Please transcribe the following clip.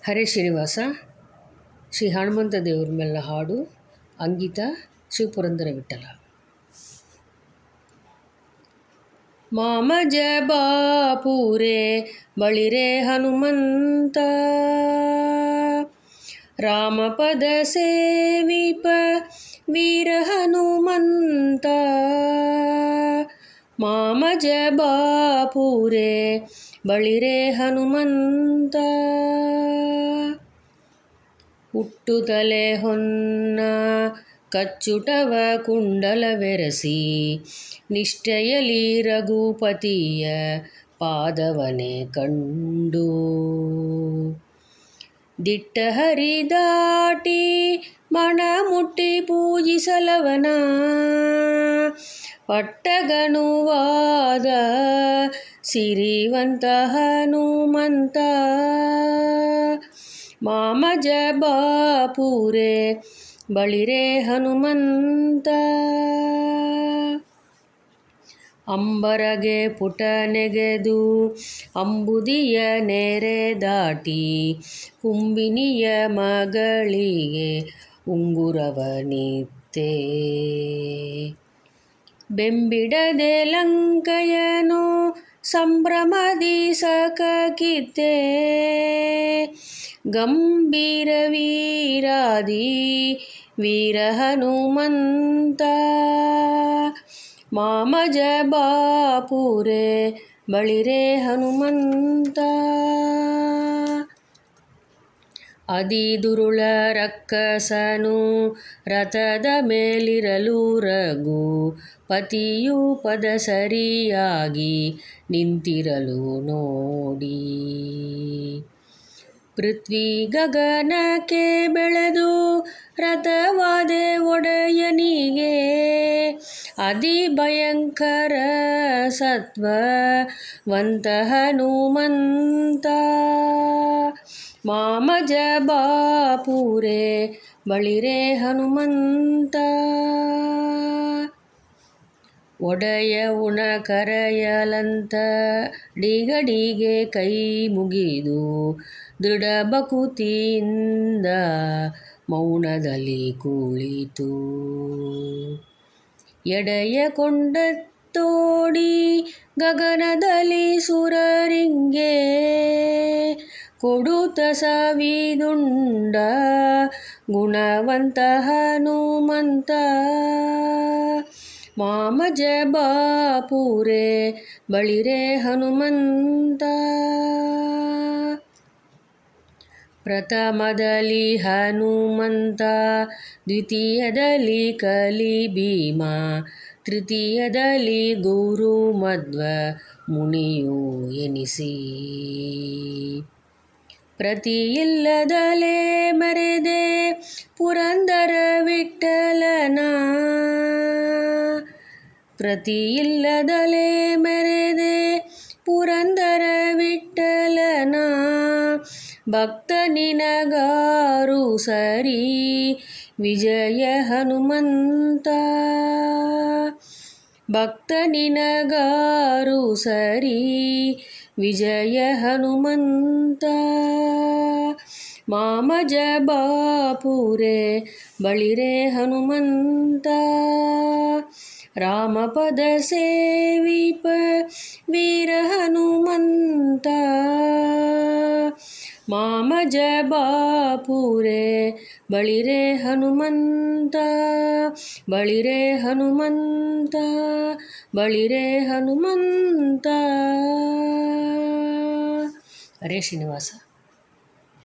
ಹರೇ ಶ್ರೀನಿವಾಸ. ಶ್ರೀ ಹನುಮಂತ ದೇವ್ರ ಮೇಲೆ ಹಾಡು. ಅಂಕಿತ ಶಿವಪುರಂದರ ವಿಠಲ. ಮಾಮಜ ಬಾಪೂರೆ ಬಳಿರೆ ಹನುಮಂತ, ರಾಮಪದ ಸೇವಿಪ ವೀರ ಹನುಮಂತ. ಮಾಮಜ ಬಾಪೂರೆ ಬಳಿರೆ ಹನುಮಂತ, ಹುಟ್ಟುತಲೆ ಹೊನ್ನ ಕಚ್ಚುಟವ ಕುಂಡಲವೆರಸಿ, ನಿಷ್ಠೆಯಲಿ ರಘುಪತಿಯ ಪಾದವನೆ ಕಂಡು. ದಿಟ್ಟ ಹರಿದಾಟಿ ಮಣ ಮುಟ್ಟಿ ಪೂಜಿಸಲವನ, ಪಟ್ಟಗನುವಾದ ಸಿರಿವಂತ ಹನುಮಂತ. ಮಾಮಜ ಬಾಪೂರೆ ಬಳಿರೆ ಹನುಮಂತ, ಅಂಬರಗೆ ಪುಟ ನೆಗೆದು ಅಂಬುದಿಯ ನೆರೆ ದಾಟಿ, ಕುಂಬಿನಿಯ ಮಗಳಿಗೆ ಉಂಗುರವನಿತ್ತೆ. ಬೆಂಬಿಡದೆ ಲಂಕೆಯನು ಸಂಭ್ರಮದಿ ಸಕಕಿತ್ತೆ, ಗಂಭೀರ ವೀರಾದಿ ವೀರ ಹನುಮಂತ. ಮಾಮಜ ಬಾಪೂರೆ ಬಳಿರೆ ಹನುಮಂತ, ಅದಿದುರುಳ ರಕ್ಕಸನು ರಥದ ಮೇಲಿರಲು ರಘು ಪತಿಯು ಪದ ಸರಿಯಾಗಿ ನಿಂತಿರಲು ನೋಡಿ. ಪೃಥ್ವಿ ಗಗನಕ್ಕೆ ಬೆಳೆದು ರಥವಾದೆ ಒಡೆಯನಿಗೆ, ಅತಿ ಭಯಂಕರ ಸತ್ವವಂತ ಹನುಮಂತ. ಮಾಮಜ ಬಾಪೂರೆ ಬಳಿರೆ ಹನುಮಂತ, ಒಡೆಯ ಉಣ ಕರೆಯಲಂತ ಡಿಗಡಿಗೆ ಕೈ ಮುಗಿದು, ದೃಢ ಭಕುತಿಯಿಂದ ಮೌನದಲ್ಲಿ ಕುಳಿತು. ಎಡೆಯ ಕೊಂಡತ್ತೋಡಿ ಗಗನದಲ್ಲಿ ಸುರರಿಂಗೆ, ಕೊಡುತ್ತ ಸವಿದುಂಡ ಗುಣವಂತ ಹನುಮಂತ. ಮಾಮಜ ಬಾಪೂರೆ ಬಳಿರೆ ಹನುಮಂತ, ಪ್ರಥಮದಲ್ಲಿ ಹನುಮಂತ, ದ್ವಿತೀಯದಲ್ಲಿ ಕಲಿ ಭೀಮ, ತೃತೀಯದಲ್ಲಿ ಗುರು ಮಧ್ವ ಮುನಿಯು ಎನಿಸಿ. ಪ್ರತಿಯಿಲ್ಲದಲೇ ಮೆರೆದೆ ಪುರಂದರ ವಿಠಲನ, ಪ್ರತಿಯಿಲ್ಲದಲೇ ಮೆರೆದೆ ಪುರಂದರ ವಿಠಲನ. ಭಕ್ತ ನಿನಗಾರು ಸರಿ ವಿಜಯ ಹನುಮಂತ, ಭಕ್ತ ನಿನಗಾರು ಸರಿ ವಿಜಯ ಹನುಮಂತ. ಮಾಮಜ ಬಾಪೂರೆ ಬಳಿರೆ ಹನುಮಂತ, ರಾಮಪದ ಸೇವಿಪ ವೀರ ಹನುಮಂತ. ಮಾಮಜ ಬಾಪೂರೆ ಬಳಿರೆ ಹನುಮಂತ, ಬಳಿರೆ ಹನುಮಂತ, ಬಳಿರೆ ಹನುಮಂತ. ಹರೇ ಶ್ರೀನಿವಾಸ.